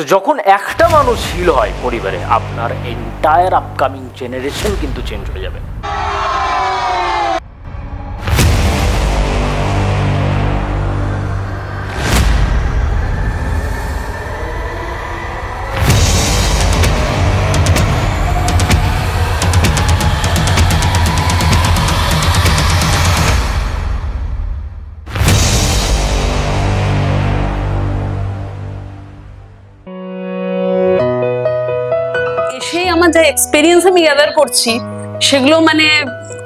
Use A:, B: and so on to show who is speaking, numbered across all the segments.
A: So যখন একটা মানুষ হিল হয় পরিবারে, আপনার এন্টায়ার আপকামিং জেনারেশন কিন্তু চেঞ্জ হয়ে যাবে।
B: আমার যা এক্সপেরিয়েন্স আমি গ্যাদার করছি সেগুলো মানে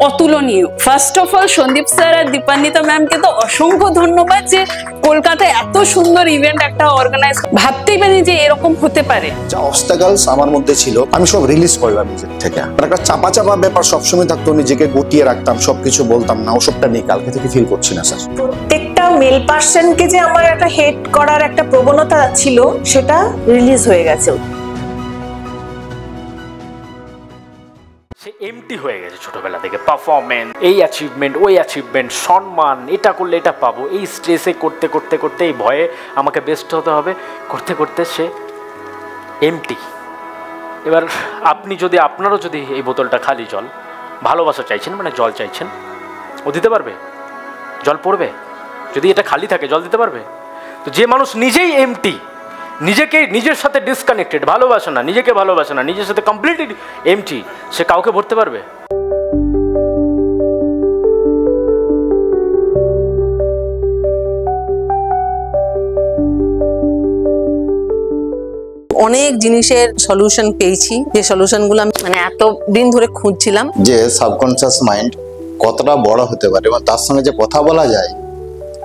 B: অতুলনীয়। First of all Sandeep sir আর দীপান্বিতা ম্যামকে তো অসংখ্য ধন্যবাদ যে কলকাতায় এত সুন্দর ইভেন্ট একটা অর্গানাইজ, ভাবতেই পারি যে এরকম হতে পারে।
C: যা অবস্টাকলস আমার মধ্যে ছিল আমি সব রিলিজ করলাম নিজের থেকে। একটা চাপা চাপা ব্যাপার সবসময় থাকতো, নিজেকে গুটিয়ে রাখতাম, সবকিছু বলতাম না, ওসবটা নেই, কালকে থেকে ফিল করছি না স্যার।
D: প্রত্যেকটা মেল পার্সনকে যে আমার একটা হেট করার একটা প্রবণতা ছিল সেটা রিলিজ হয়ে গেছে।
A: সে এমটি হয়ে গেছে ছোটবেলা থেকে। পারফরমেন্স, এই অ্যাচিভমেন্ট, ওই অ্যাচিভমেন্ট, সম্মান, এটা করলে এটা পাবো, এই স্ট্রেসে করতে করতে করতে, এই ভয়ে আমাকে বেস্ট হতে হবে করতে করতে সে এমটি। এবার আপনি যদি, আপনারও যদি এই বোতলটা খালি জল, ভালোবাসা চাইছেন মানে জল চাইছেন, ও দিতে পারবে? জল পড়বে? যদি এটা খালি থাকে জল দিতে পারবে? তো যে মানুষ নিজেই এমটি, নিজেকে নিজের সাথে ডিসকানেক্টেড, ভালোবাসে না, নিজেকে ভালোবাসে না, নিজের সাথে কমপ্লিটলি এমটি, সে কাউকে ভরতে পারবে?
E: অনেক জিনিসের সলিউশন পেয়েছি, যে সলিউশনগুলো আমি মানে এত দিন ধরে খুঁজছিলাম।
C: যে সাবকনসিয়াস মাইন্ড কতটা বড় হতে পারে এবং তার সঙ্গে যে কথা বলা যায়,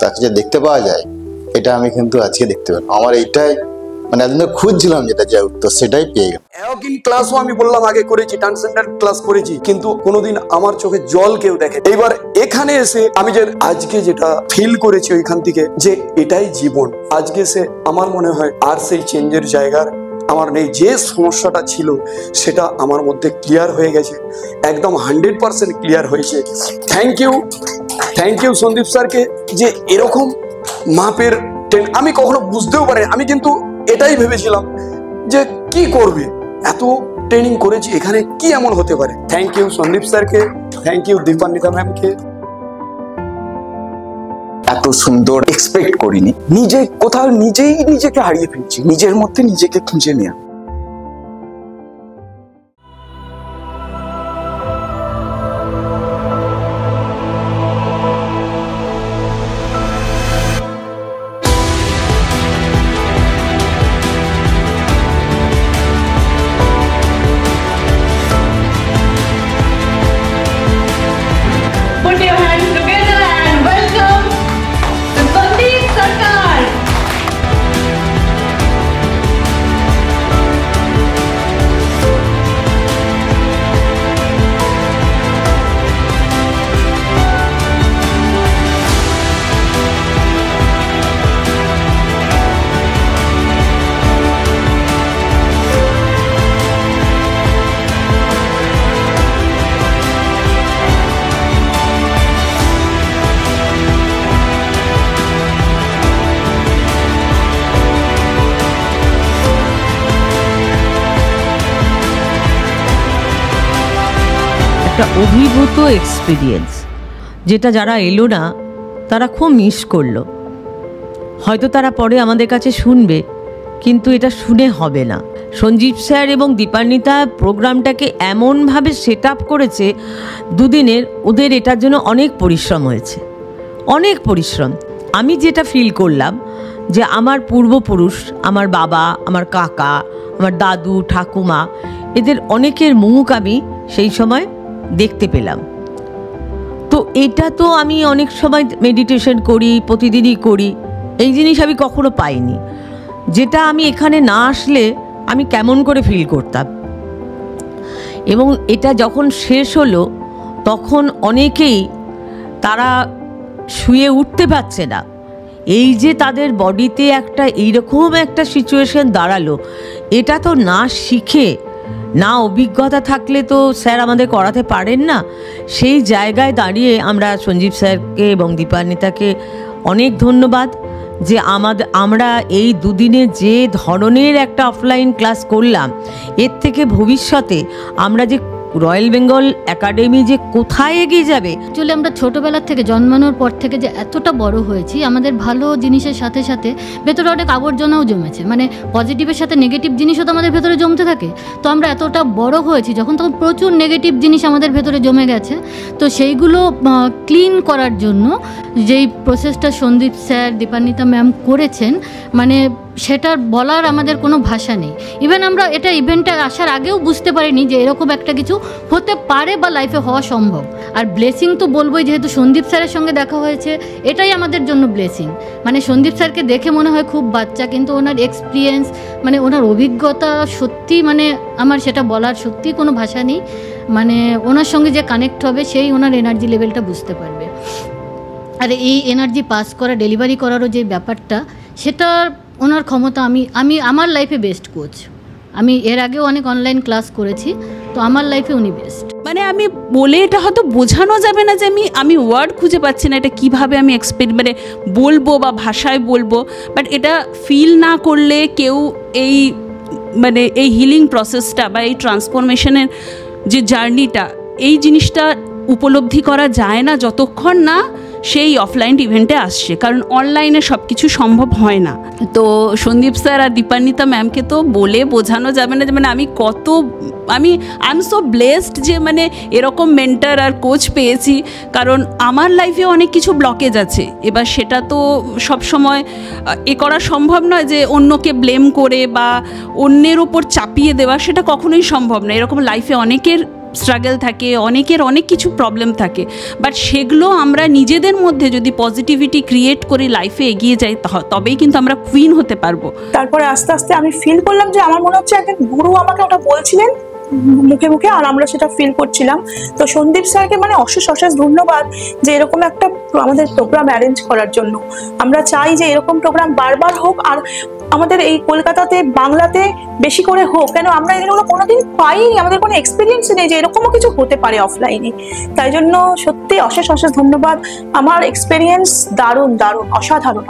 C: তাকে যে দেখতে পাওয়া যায়, এটা আমি কিন্তু আজকে দেখতে পেলাম। আমার এইটাই মানে এতদিন খুঁজছিলাম যেটা যা উত্তর, সেটাই পেয়ে গেলাম।
F: অ্যাওকিন ক্লাসও আমি বললাম আগে করেছি, ট্রান্সজেন্ডার ক্লাস করেছি, কিন্তু কোনোদিন আমার চোখে জল কেউ দেখে। এইবার এখানে এসে আমি যে আজকে যেটা ফিল করেছি ওইখান থেকে, যে এটাই জীবন। আজকে সে আমার মনে হয় আর সেই চেঞ্জের জায়গার আমার নেই। যে সমস্যাটা ছিল সেটা আমার মধ্যে ক্লিয়ার হয়ে গেছে, একদম 100% ক্লিয়ার হয়েছে। থ্যাংক ইউ সন্দীপ স্যারকে, যে এরকম মাপের আমি কখনো বুঝতেও পারি। আমি কিন্তু এটাই ভেবেছিলাম যে কি করবে, এত ট্রেনিং করেছি, এখানে কি এমন হতে পারে। থ্যাংক ইউ সন্দীপ স্যারকে, থ্যাংক ইউ দীপান্বিতা ম্যামকে।
C: এত সুন্দর এক্সপেক্ট করিনি।
F: নিজে কোথাও নিজেই নিজেকে হারিয়ে ফেলছি, নিজের মধ্যে নিজেকে খুঁজে নেওয়া।
G: একটা অভিভূত এক্সপিরিয়েন্স, যেটা যারা এলো না তারা খুব মিস করলো। হয়তো তারা পরে আমাদের কাছে শুনবে, কিন্তু এটা শুনে হবে না। সঞ্জীব স্যার এবং দীপান্বিতা প্রোগ্রামটাকে এমনভাবে সেট আপ করেছে দুদিনের, ওদের এটার জন্য অনেক পরিশ্রম হয়েছে, অনেক পরিশ্রম। আমি যেটা ফিল করলাম যে আমার পূর্বপুরুষ, আমার বাবা, আমার কাকা, আমার দাদু, ঠাকুমা, এদের অনেকের মুখ আমি সেই সময় দেখতে পেলাম। তো এটা তো আমি অনেক সময় মেডিটেশন করি, প্রতিদিনই করি, এই জিনিস আমি কখনো পাইনি, যেটা আমি এখানে না আসলে আমি কেমন করে ফিল করতাম। এবং এটা যখন শেষ হলো তখন অনেকেই তারা শুয়ে উঠতে পারছে না। এই যে তাদের বডিতে একটা এইরকম একটা সিচুয়েশন দাঁড়ালো, এটা তো না শিখে, না অভিজ্ঞতা থাকলে তো স্যার আমাদের করাতে পারেন না। সেই জায়গায় দাঁড়িয়ে আমরা সঞ্জীব স্যারকে এবং দীপান্বিতাকে অনেক ধন্যবাদ যে আমরা এই দুদিনে যে ধরনের একটা অফলাইন ক্লাস করলাম, এর থেকে ভবিষ্যতে আমরা যে রয়্যাল বেঙ্গল একাডেমি যে কোথায় এগিয়ে যাবে।
H: অ্যাকচুয়ালি আমরা ছোটোবেলার থেকে জন্মানোর পর থেকে যে এতটা বড় হয়েছি, আমাদের ভালো জিনিসের সাথে সাথে ভেতরে অনেক আবর্জনাও জমেছে, মানে পজিটিভের সাথে নেগেটিভ জিনিসও তো আমাদের ভেতরে জমতে থাকে। তো আমরা এতটা বড় হয়েছি যখন, তখন প্রচুর নেগেটিভ জিনিস আমাদের ভেতরে জমে গেছে। তো সেইগুলো ক্লিন করার জন্য যেই প্রসেসটা সন্দীপ স্যার, দীপান্বিতা ম্যাম করেছেন, মানে সেটার বলার আমাদের কোনো ভাষা নেই। ইভেন আমরা এটা ইভেন্টে আসার আগেও বুঝতে পারিনি যে এরকম একটা কিছু হতে পারে বা লাইফে হওয়া সম্ভব। আর ব্লেসিং তো বলবোই, যেহেতু সন্দীপ স্যারের সঙ্গে দেখা হয়েছে, এটাই আমাদের জন্য ব্লেসিং। মানে সন্দীপ স্যারকে দেখে মনে হয় খুব বাচ্চা, কিন্তু ওনার এক্সপিরিয়েন্স, মানে ওনার অভিজ্ঞতা সত্যি, মানে আমার সেটা বলার সত্যি কোনো ভাষা নেই। মানে ওনার সঙ্গে যে কানেক্ট হবে সেই ওনার এনার্জি লেভেলটা বুঝতে পারবে। আর এই এনার্জি পাস করা, ডেলিভারি করারও যে ব্যাপারটা, সেটা ওনার ক্ষমতা আমি আমার লাইফে বেস্ট কোচ। আমি এর আগেও অনেক অনলাইন ক্লাস করেছি, তো আমার লাইফে উনি বেস্ট।
B: মানে আমি বলে এটা হয়তো বোঝানো যাবে না, যে আমি ওয়ার্ড খুঁজে পাচ্ছি না এটা কিভাবে আমি মানে বলবো বা ভাষায় বলবো। বাট এটা ফিল না করলে কেউ এই হিলিং প্রসেসটা বা এই ট্রান্সফরমেশনের যে জার্নিটা, এই জিনিসটা উপলব্ধি করা যায় না যতক্ষণ না সেই অফলাইন ইভেন্টে আসছে, কারণ অনলাইনে সব কিছু সম্ভব হয় না। তো সন্দীপ স্যার আর দীপান্বিতা ম্যামকে তো বলে বোঝানো যাবে না যে মানে আই এম সো ব্লেসড যে মানে এরকম মেন্টর আর কোচ পেয়েছি। কারণ আমার লাইফে অনেক কিছু ব্লকেজ আছে, এবার সেটা তো সব সময় করা সম্ভব নয় যে অন্যকে ব্লেম করে বা অন্যের ওপর চাপিয়ে দেওয়া, সেটা কখনোই সম্ভব না। এরকম লাইফে অনেকের স্ট্রাগল থাকে, অনেকের অনেক কিছু প্রবলেম থাকে, বাট সেগুলো আমরা নিজেদের মধ্যে যদি পজিটিভিটি ক্রিয়েট করে লাইফে এগিয়ে যাই, তবেই কিন্তু আমরা কুইন হতে পারবো।
D: তারপরে আস্তে আস্তে আমি ফিল করলাম যে আমার মনে হচ্ছে একজন গুরু আমাকে ওটা বলছিলেন মুখে মুখে, আর আমরা সেটা ফিল করছিলাম। তো সন্দীপ স্যারকে মানে অশেষ ধন্যবাদ যে এরকম একটা আমাদের প্রোগ্রাম অ্যারেঞ্জ করার জন্য। আমরা চাই যে এরকম প্রোগ্রাম বারবার হোক, আর আমাদের এই কলকাতাতে, বাংলাতে বেশি করে হোক। কেন আমরা এগুলো কোনোদিন পাইনি, আমাদের কোনো এক্সপিরিয়েন্স নেই যে এরকমও কিছু হতে পারে অফলাইনে। তাই জন্য সত্যি অশেষ ধন্যবাদ। আমার এক্সপিরিয়েন্স দারুণ, অসাধারণ।